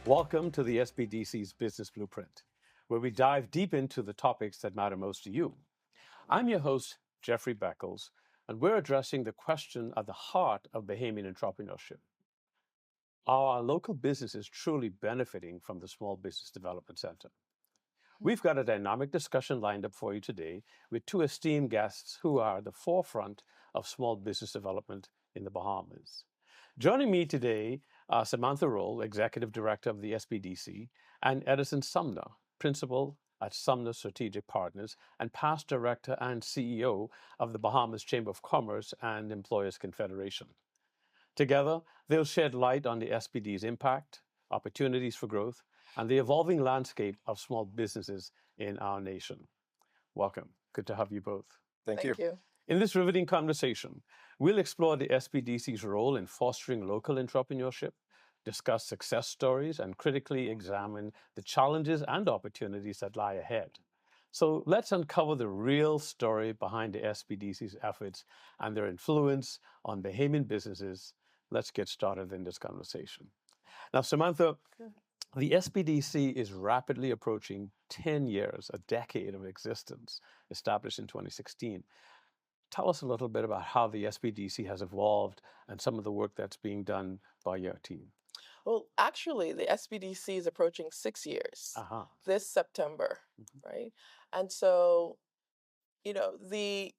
Welcome to the SBDC's Business Blueprint, where we dive deep into the topics that matter most to you. I'm your host, Jeffrey Beckles, and we're addressing the question at the heart of Bahamian entrepreneurship. Are our local businesses truly benefiting from the Small Business Development Center? We've got a dynamic discussion lined up for you today with two esteemed guests who are at the forefront of small business development in the Bahamas. Joining me today are Samantha Roll, Executive Director of the SBDC, and Edison Sumner, Principal at Sumner Strategic Partners and past Director and CEO of the Bahamas Chamber of Commerce and Employers Confederation. Together, they'll shed light on the SBD's impact, opportunities for growth, and the evolving landscape of small businesses in our nation. Welcome. Good to have you both. Thank you. In this riveting conversation, we'll explore the SBDC's role in fostering local entrepreneurship, discuss success stories, and critically examine the challenges and opportunities that lie ahead. So let's uncover the real story behind the SBDC's efforts and their influence on Bahamian businesses. Let's get started in this conversation. Now, Samantha, the SBDC is rapidly approaching 10 years, a decade of existence, established in 2016. Tell us a little bit about how the SBDC has evolved and some of the work that's being done by your team. Well, actually, the SBDC is approaching 6 years this September, right? And so, the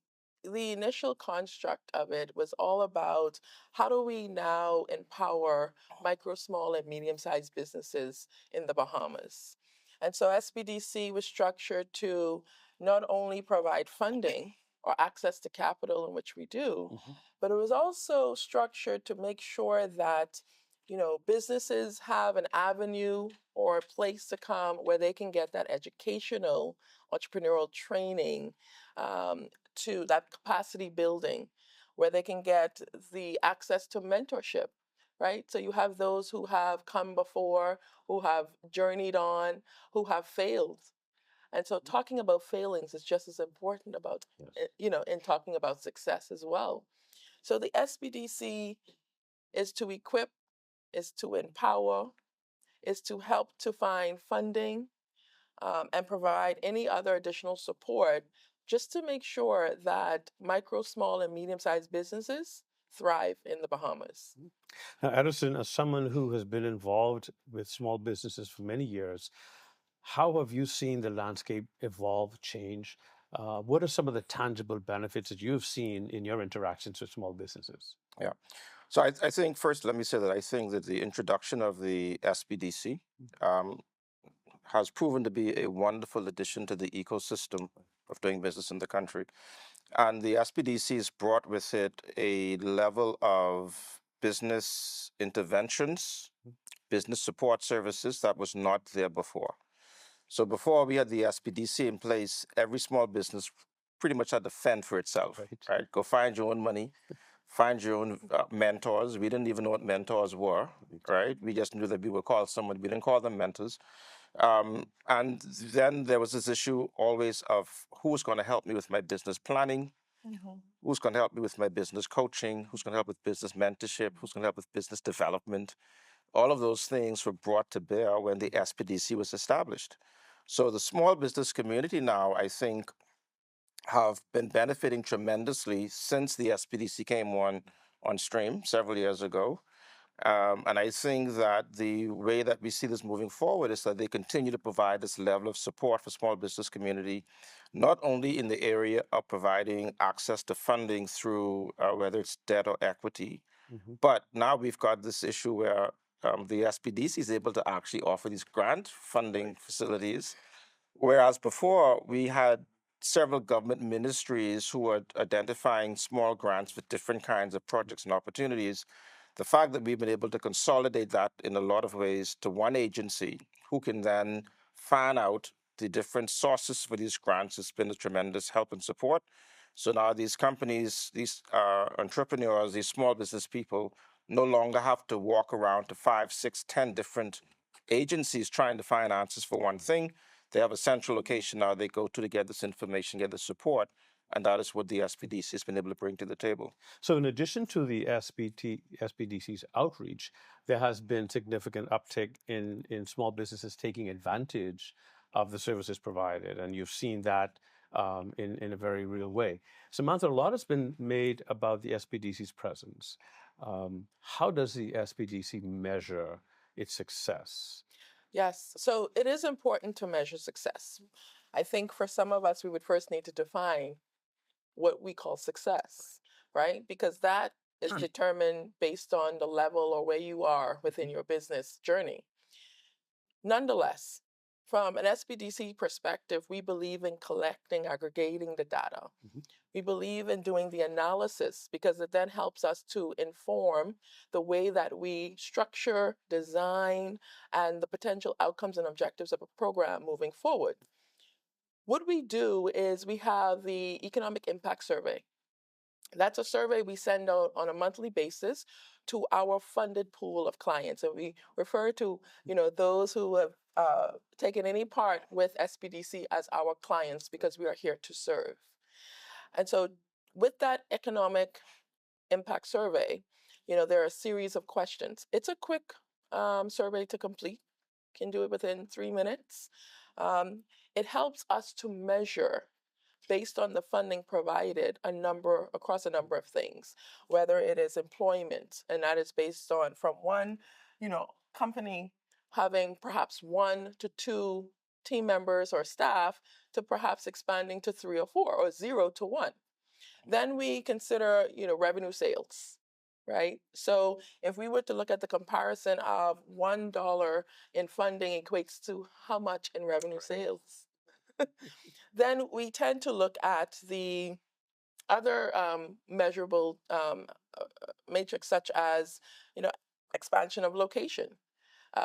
initial construct of it was all about how do we now empower micro, small, and medium-sized businesses in the Bahamas. And so SBDC was structured to not only provide funding or access to capital, in which we do, but it was also structured to make sure that businesses have an avenue or a place to come where they can get that educational, entrepreneurial training, to that capacity building, where they can get the access to mentorship, right? So you have those who have come before, who have journeyed on, who have failed. And so talking about failings is just as important about, in talking about success as well. So the SBDC is to equip, is to empower, is to help to find funding, and provide any other additional support just to make sure that micro, small, and medium-sized businesses thrive in the Bahamas. Now, Edison, as someone who has been involved with small businesses for many years, how have you seen the landscape evolve, change? What are some of the tangible benefits that you've seen in your interactions with small businesses? Yeah. So I think first, let me say that I think that the introduction of the SBDC has proven to be a wonderful addition to the ecosystem of doing business in the country. And the SBDC has brought with it a level of business interventions, business support services that was not there before. So before we had the SBDC in place, every small business pretty much had to fend for itself, right? Go find your own money, find your own mentors. We didn't even know what mentors were, right? We just knew that we would call someone. We didn't call them mentors. And then there was this issue always of who's going to help me with my business planning, who's going to help me with my business coaching, who's going to help with business mentorship, who's going to help with business development. All of those things were brought to bear when the SBDC was established. So the small business community now, I think, have been benefiting tremendously since the SBDC came on stream several years ago. And I think that the way that we see this moving forward is that they continue to provide this level of support for small business community, not only in the area of providing access to funding through whether it's debt or equity, but now we've got this issue where the SBDC is able to actually offer these grant funding facilities, whereas before we had several government ministries who were identifying small grants for different kinds of projects and opportunities. The fact that we've been able to consolidate that in a lot of ways to one agency who can then fan out the different sources for these grants has been a tremendous help and support. So now these companies, these entrepreneurs, these small business people no longer have to walk around to 5, 6, 10 different agencies trying to find answers for one thing. They have a central location now they go to get this information, get the support, and that is what the SBDC has been able to bring to the table. So in addition to the SBDC's outreach, there has been significant uptick in small businesses taking advantage of the services provided, and you've seen that in a very real way. Samantha, a lot has been made about the SBDC's presence. How does the SBDC measure its success? Yes, so it is important to measure success. I think for some of us, we would first need to define what we call success, right? Because that is determined based on the level or where you are within your business journey. Nonetheless, from an SBDC perspective, we believe in collecting, aggregating the data. We believe in doing the analysis because it then helps us to inform the way that we structure, design, and the potential outcomes and objectives of a program moving forward. What we do is we have the Economic Impact Survey. That's a survey we send out on a monthly basis to our funded pool of clients. And we refer to, those who have taken any part with SBDC as our clients because we are here to serve. And so with that Economic Impact Survey, there are a series of questions. It's a quick survey to complete. You can do it within 3 minutes. It helps us to measure, based on the funding provided, across a number of things, whether it is employment, and that is based on from one, company having perhaps 1 to 2 team members or staff to perhaps expanding to 3 or 4 or 0 to 1. Then we consider, revenue sales, right? So if we were to look at the comparison of $1 in funding equates to how much in revenue sales, then we tend to look at the other measurable matrix, such as, expansion of location.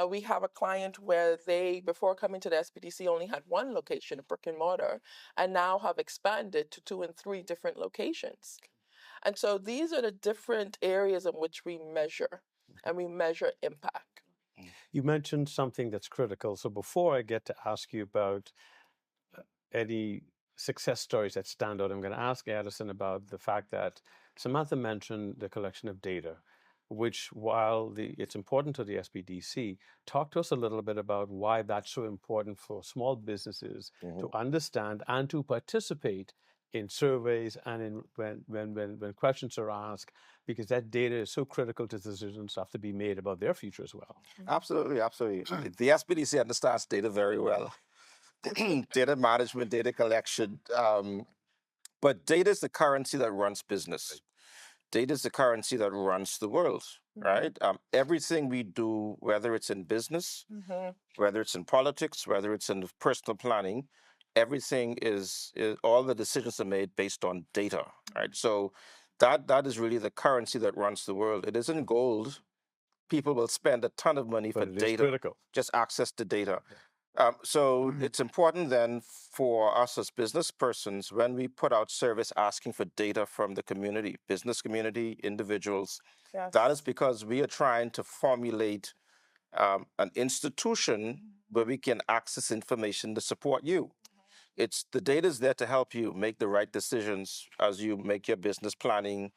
We have a client where they, before coming to the SBDC, only had 1 location, a brick and mortar, and now have expanded to 2 and 3 different locations. And so these are the different areas in which we measure, and we measure impact. You mentioned something that's critical. So before I get to ask you about any success stories that stand out, I'm going to ask Addison about the fact that Samantha mentioned the collection of data, which, while it's important to the SBDC, talk to us a little bit about why that's so important for small businesses to understand and to participate in surveys and when questions are asked, because that data is so critical to decisions have to be made about their future as well. Absolutely, absolutely. The SBDC understands data very well. Data management, data collection, but data is the currency that runs business. Data is the currency that runs the world, right? Everything we do, whether it's in business, whether it's in politics, whether it's in personal planning, everything is all the decisions are made based on data, right? So that is really the currency that runs the world. It isn't gold. People will spend a ton of money for data, critical. Just access to data. So it's important then for us as business persons, when we put out service asking for data from the community, business community, individuals, that is because we are trying to formulate an institution where we can access information to support you. It's the data is there to help you make the right decisions as you make your business planning,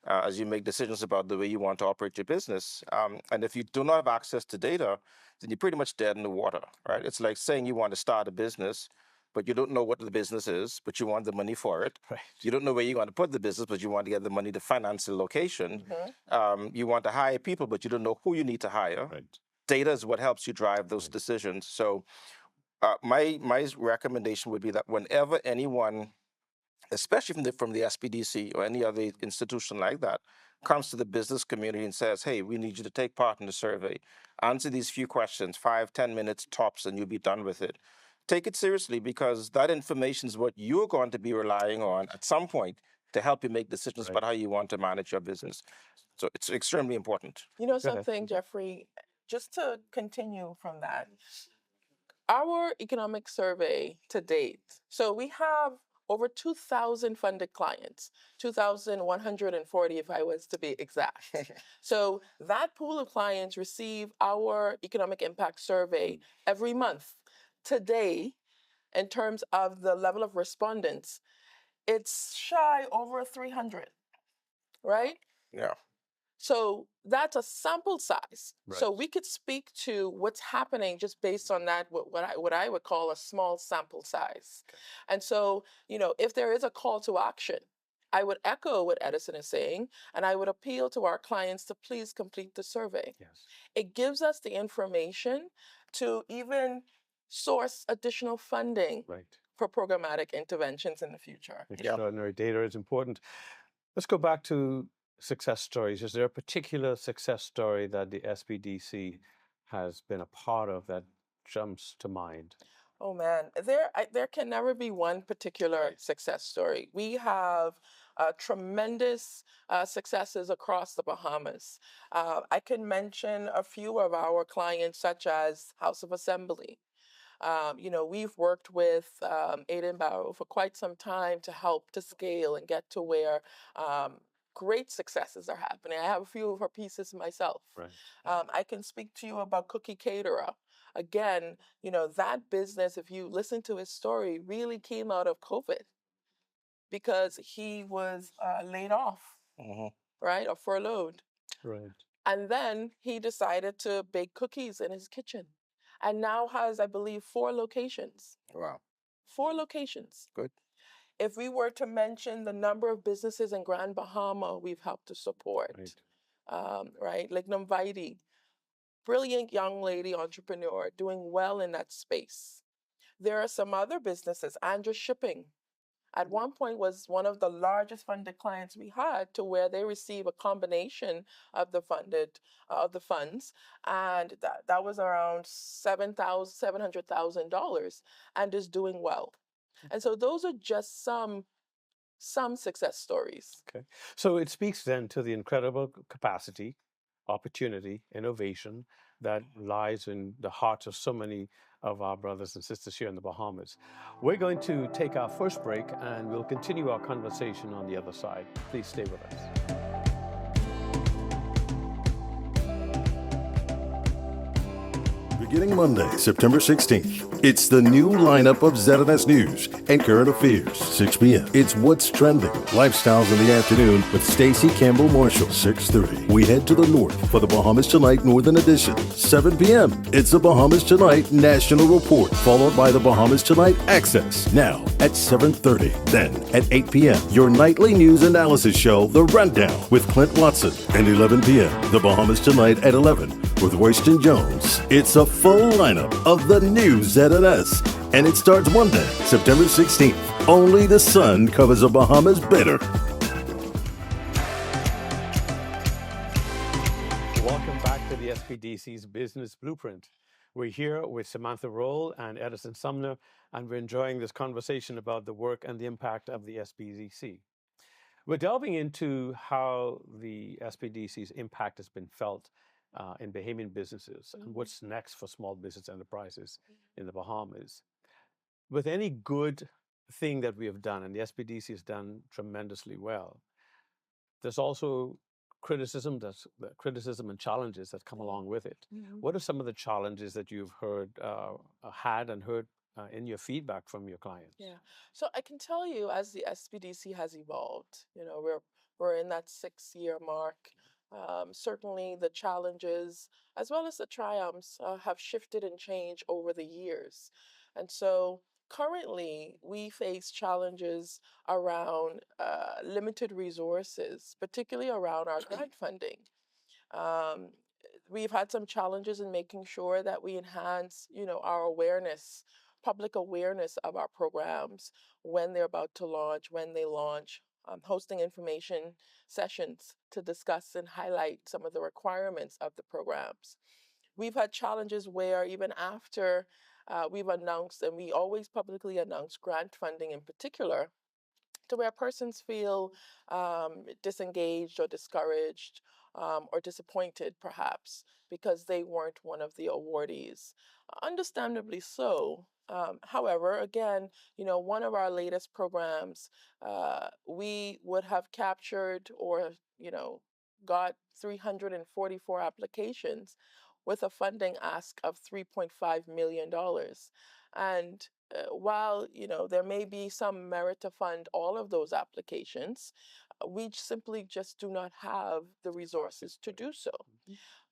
as you make decisions about the way you want to operate your business. And if you do not have access to data, then you're pretty much dead in the water, right? It's like saying you want to start a business, but you don't know what the business is, but you want the money for it. Right. You don't know where you're going to put the business, but you want to get the money to finance the location. You want to hire people, but you don't know who you need to hire. Right. Data is what helps you drive those decisions. So my recommendation would be that whenever anyone, especially from the SBDC or any other institution like that, comes to the business community and says, hey, we need you to take part in the survey, answer these few questions, 5-10 minutes tops, and you'll be done with it. Take it seriously, because that information is what you're going to be relying on at some point to help you make decisions about how you want to manage your business. So it's extremely important. You know something, Jeffrey, just to continue from that, our economic survey to date, so we have over 2,000 funded clients, 2,140 if I was to be exact. So that pool of clients receive our economic impact survey every month. Today, in terms of the level of respondents, it's shy over 300, right? Yeah. So that's a sample size. Right. So we could speak to what's happening just based on that, what I would call a small sample size. Okay. And so, you know, if there is a call to action, I would echo what Edison is saying, and I would appeal to our clients to please complete the survey. Yes. It gives us the information to even source additional funding for programmatic interventions in the future. Extraordinary data is important. Let's go back to success stories. Is there a particular success story that the SBDC has been a part of that jumps to mind? Oh man, there can never be one particular success story. We have tremendous successes across the Bahamas. I can mention a few of our clients, such as House of Assembly. You know, we've worked with Aiden Barrow for quite some time to help to scale and get to where great successes are happening. I have a few of her pieces myself. Right. I can speak to you about Cookie Caterer. Again, you know, that business, if you listen to his story, really came out of COVID because he was laid off, right, or furloughed. Right. And then he decided to bake cookies in his kitchen and now has, I believe, 4 locations. Wow. 4 locations. Good. If we were to mention the number of businesses in Grand Bahama we've helped to support, right? Lignum Vitae, brilliant young lady entrepreneur doing well in that space. There are some other businesses, Andrew Shipping. At one point was one of the largest funded clients we had, to where they receive a combination of the funds, and that was around $700,000 and is doing well. And so those are just some success stories. Okay. So it speaks then to the incredible capacity, opportunity, innovation that lies in the hearts of so many of our brothers and sisters here in the Bahamas. We're going to take our first break and we'll continue our conversation on the other side. Please stay with us. Beginning Monday, September 16th, it's the new lineup of ZNS News and Current Affairs, 6 p.m. It's What's Trending, Lifestyles in the Afternoon with Stacey Campbell Marshall, 6:30. We head to the north for the Bahamas Tonight Northern Edition, 7 p.m. It's the Bahamas Tonight National Report, followed by the Bahamas Tonight Access, now at 7:30. Then at 8 p.m., your nightly news analysis show, The Rundown, with Clint Watson, and 11 p.m., the Bahamas Tonight at 11 with Royston Jones. It's a full lineup of the new ZNS, and it starts Monday, September 16th. Only the sun covers the Bahamas better. Welcome back to the SBDC's Business Blueprint. We're here with Samantha Roll and Edison Sumner, and we're enjoying this conversation about the work and the impact of the SBDC. We're delving into how the SBDC's impact has been felt in Bahamian businesses and what's next for small business enterprises in the Bahamas. With any good thing that we have done, and the SBDC has done tremendously well, there's also criticism and challenges that come along with it. What are some of the challenges that you've had in your feedback from your clients? Yeah. So I can tell you, as the SBDC has evolved, you know, we're in that 6-year mark. Certainly the challenges as well as the triumphs have shifted and changed over the years. And so currently we face challenges around limited resources, particularly around our grant funding. We've had some challenges in making sure that we enhance, you know, our awareness, public awareness of our programs when they're about to launch, when they launch, hosting information sessions to discuss and highlight some of the requirements of the programs. We've had challenges where even after we've announced, and we always publicly announce grant funding in particular, to where persons feel disengaged or discouraged or disappointed, perhaps, because they weren't one of the awardees. Understandably so. However, again, one of our latest programs, we would have captured or, got 344 applications with a funding ask of $3.5 million. And while, there may be some merit to fund all of those applications, we simply just do not have the resources to do so.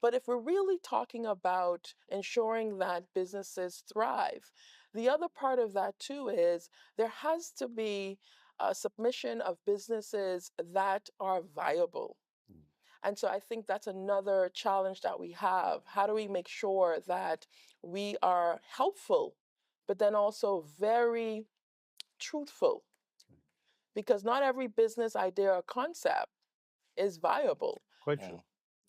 But if we're really talking about ensuring that businesses thrive, the other part of that too is there has to be a submission of businesses that are viable. And so I think that's another challenge that we have. How do we make sure that we are helpful, but then also very truthful? Because not every business idea or concept is viable. Quite true.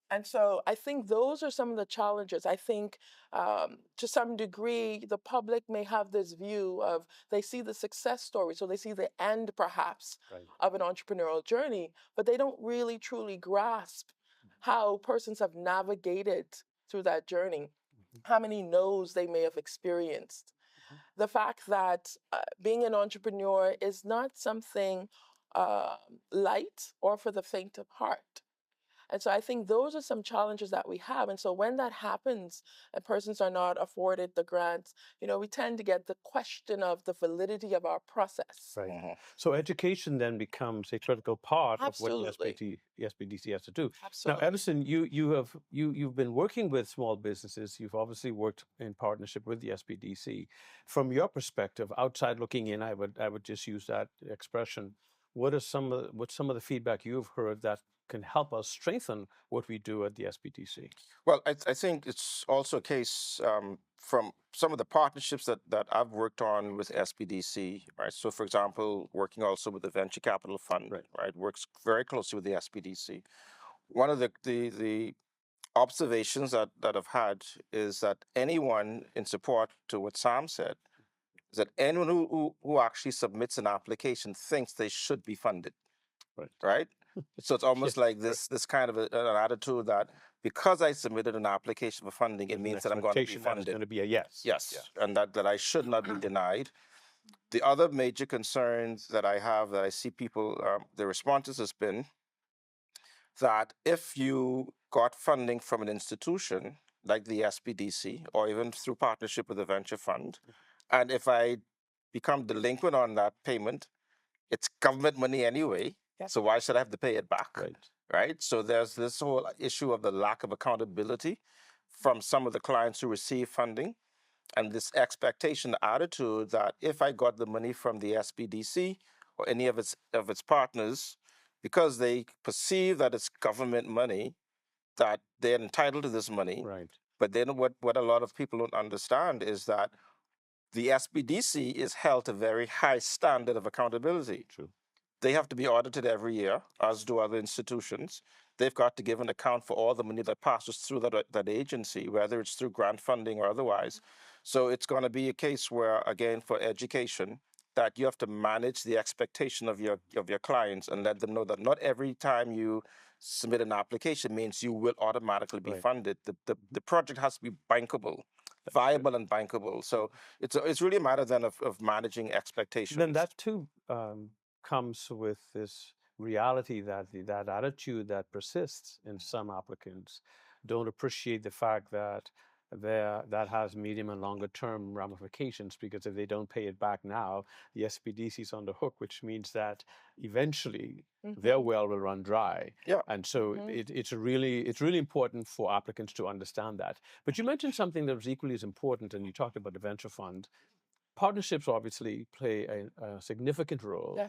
And so I think those are some of the challenges. I think to some degree, the public may have this view of they see the success story, so they see the end perhaps of an entrepreneurial journey, but they don't really truly grasp how persons have navigated through that journey, how many no's they may have experienced. The fact that being an entrepreneur is not something light or for the faint of heart. And so I think those are some challenges that we have. And so when that happens and persons are not afforded the grants, we tend to get the question of the validity of our process. Right. So education then becomes a critical part Absolutely. of what the SBDC has to do. Absolutely. Now, Edison, you've been working with small businesses. You've obviously worked in partnership with the SBDC. From your perspective, outside looking in, I would just use that expression. What's some of the feedback you've heard that can help us strengthen what we do at the SBDC? Well, I think it's also a case from some of the partnerships that I've worked on with SBDC, right? So, for example, working also with the Venture Capital Fund, right? Works very closely with the SBDC. One of the observations that I've had is that anyone in support to what Sam said, is that anyone who actually submits an application thinks they should be funded, right? So it's almost like this kind of an attitude that because I submitted an application for funding, it means that I'm going to be funded. It's going to be a yes. Yes, and that I should not be denied. The other major concerns that I have, that I see people, the responses has been that if you got funding from an institution like the SBDC or even through partnership with a venture fund, and if I become delinquent on that payment, it's government money anyway. So why should I have to pay it back? Right. So there's this whole issue of the lack of accountability from some of the clients who receive funding, and this expectation attitude that if I got the money from the SBDC or any of its partners, because they perceive that it's government money, that they're entitled to this money. Right. But then what a lot of people don't understand is that the SBDC is held to a very high standard of accountability. True. They have to be audited every year, as do other institutions. They've got to give an account for all the money that passes through that agency, whether it's through grant funding or otherwise. So it's going to be a case where, again, for education, that you have to manage the expectation of your clients and let them know that not every time you submit an application means you will automatically be funded. The project has to be bankable. Viable and bankable. So it's really a matter then of managing expectations. Then that too comes with this reality that that attitude that persists in some applicants don't appreciate the fact that that has medium and longer term ramifications, because if they don't pay it back now, the SBDC is on the hook, which means that eventually their well will run dry. Yeah. And so it's really important for applicants to understand that. But you mentioned something that was equally as important, and you talked about the venture fund. Partnerships obviously play a significant role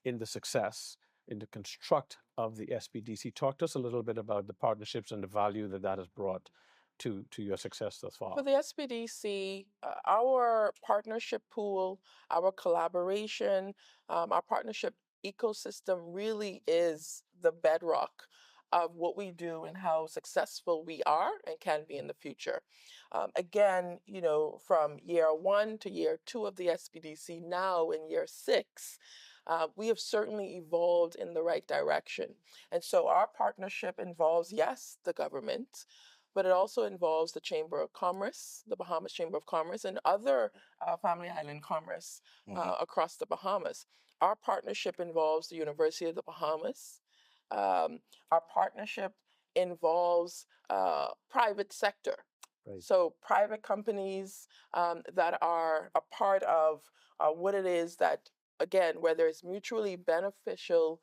in the success, in the construct of the SBDC. Talk to us a little bit about the partnerships and the value that has brought to your success thus far. For the SBDC, our partnership pool, our collaboration, our partnership ecosystem really is the bedrock of what we do and how successful we are and can be in the future. Again, from year 1 to year 2 of the SBDC, now in year 6, we have certainly evolved in the right direction. And so our partnership involves, yes, the government, but it also involves the Chamber of Commerce, the Bahamas Chamber of Commerce, and other Family Island Commerce across the Bahamas. Our partnership involves the University of the Bahamas. Our partnership involves private sector. Right. So private companies that are a part of what it is that, again, where there's mutually beneficial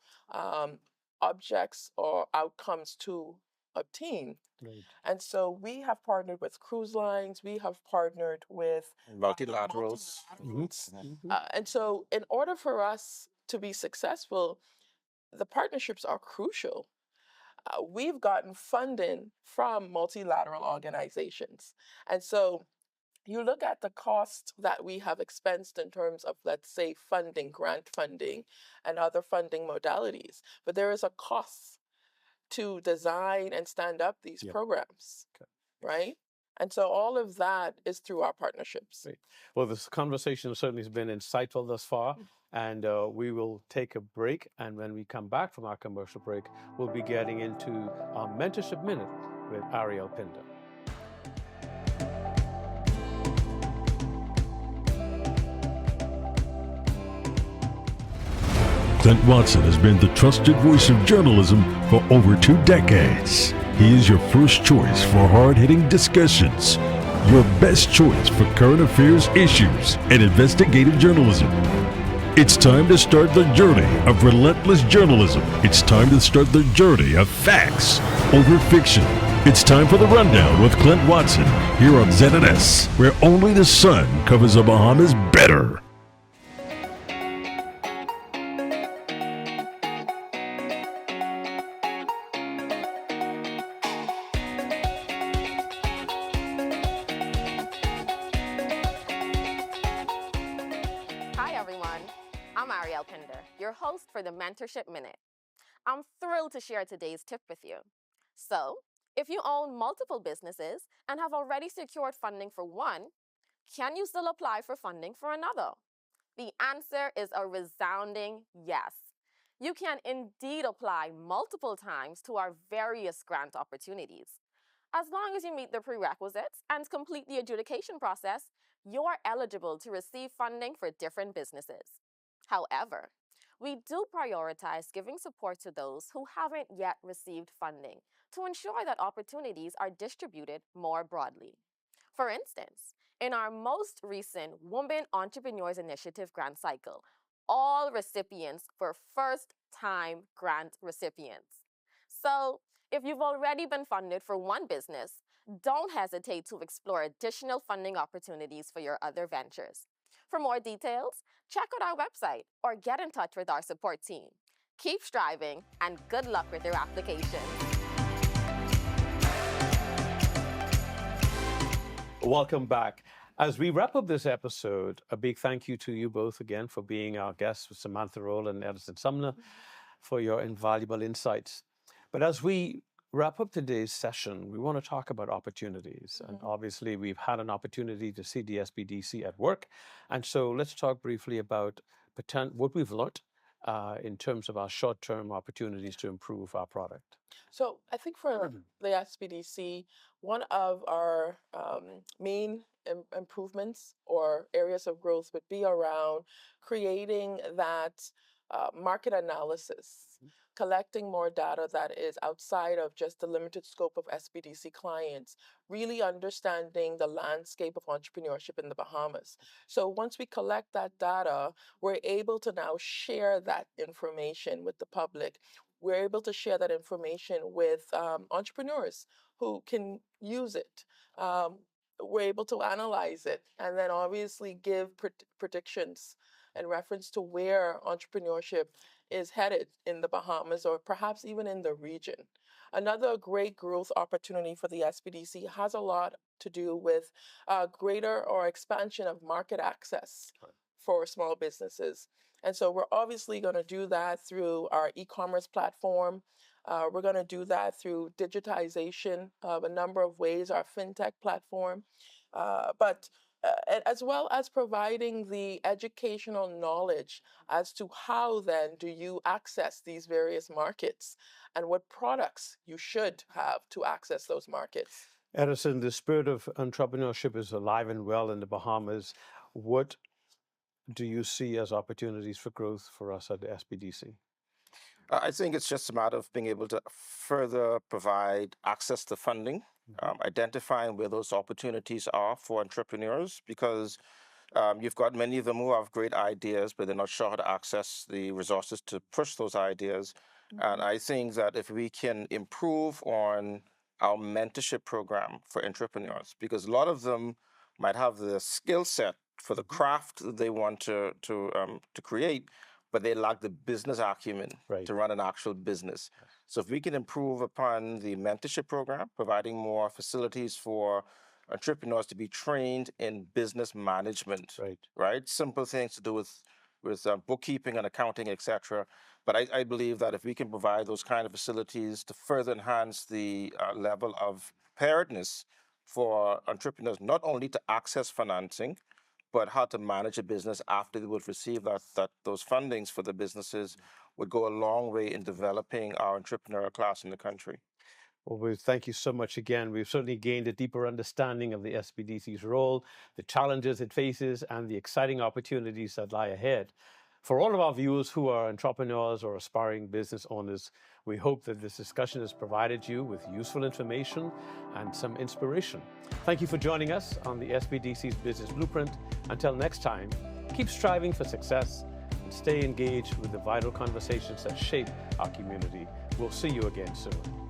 objects or outcomes to obtain. Right. And so we have partnered with cruise lines, we have partnered with multilaterals. And so in order for us to be successful, the partnerships are crucial. We've gotten funding from multilateral organizations. And so you look at the cost that we have expensed in terms of, let's say, funding, grant funding, and other funding modalities. But there is a cost to design and stand up these programs, right? And so all of that is through our partnerships. Great. Well, this conversation certainly has been insightful thus far, and we will take a break. And when we come back from our commercial break, we'll be getting into our Mentorship Minute with Ariel Pinder. Clint Watson has been the trusted voice of journalism for over 2 decades. He is your first choice for hard-hitting discussions, your best choice for current affairs issues and investigative journalism. It's time to start the journey of relentless journalism. It's time to start the journey of facts over fiction. It's time for the Rundown with Clint Watson here on ZNS, where only the sun covers the Bahamas better. Your host for the Mentorship Minute. I'm thrilled to share today's tip with you. So, if you own multiple businesses and have already secured funding for one, can you still apply for funding for another? The answer is a resounding yes. You can indeed apply multiple times to our various grant opportunities. As long as you meet the prerequisites and complete the adjudication process, you're eligible to receive funding for different businesses. However, we do prioritize giving support to those who haven't yet received funding to ensure that opportunities are distributed more broadly. For instance, in our most recent Women Entrepreneurs Initiative grant cycle, all recipients were first-time grant recipients. So, if you've already been funded for one business, don't hesitate to explore additional funding opportunities for your other ventures. For more details, check out our website or get in touch with our support team. Keep striving and good luck with your application. Welcome back. As we wrap up this episode, a big thank you to you both again for being our guests, with Samantha Roll and Edison Sumner, for your invaluable insights. But as we wrap up today's session, we want to talk about opportunities. And obviously, we've had an opportunity to see the SBDC at work. And so let's talk briefly about what we've learned in terms of our short-term opportunities to improve our product. So I think for the SBDC, one of our main improvements or areas of growth would be around creating that market analysis, collecting more data that is outside of just the limited scope of SBDC clients, really understanding the landscape of entrepreneurship in the Bahamas. So once we collect that data, we're able to now share that information with the public. We're able to share that information with entrepreneurs who can use it. We're able to analyze it and then obviously give predictions in reference to where entrepreneurship is headed in the Bahamas or perhaps even in the region. Another great growth opportunity for the SBDC has a lot to do with greater or expansion of market access for small businesses. And so we're obviously going to do that through our e-commerce platform. We're going to do that through digitization of a number of ways, our fintech platform. But as well as providing the educational knowledge as to how then do you access these various markets and what products you should have to access those markets. Edison, the spirit of entrepreneurship is alive and well in the Bahamas. What do you see as opportunities for growth for us at the SBDC? I think it's just a matter of being able to further provide access to funding, identifying where those opportunities are for entrepreneurs, because you've got many of them who have great ideas, but they're not sure how to access the resources to push those ideas. And I think that if we can improve on our mentorship program for entrepreneurs, because a lot of them might have the skill set for the craft that they want to create, but they lack the business acumen to run an actual business. So if we can improve upon the mentorship program, providing more facilities for entrepreneurs to be trained in business management, right? Simple things to do with bookkeeping and accounting, etc. But I believe that if we can provide those kind of facilities to further enhance the level of preparedness for entrepreneurs, not only to access financing, but how to manage a business after they would receive those fundings for the businesses, would go a long way in developing our entrepreneurial class in the country. Well, we thank you so much again. We've certainly gained a deeper understanding of the SBDC's role, the challenges it faces, and the exciting opportunities that lie ahead. For all of our viewers who are entrepreneurs or aspiring business owners, we hope that this discussion has provided you with useful information and some inspiration. Thank you for joining us on the SBDC's Business Blueprint. Until next time, keep striving for success and stay engaged with the vital conversations that shape our community. We'll see you again soon.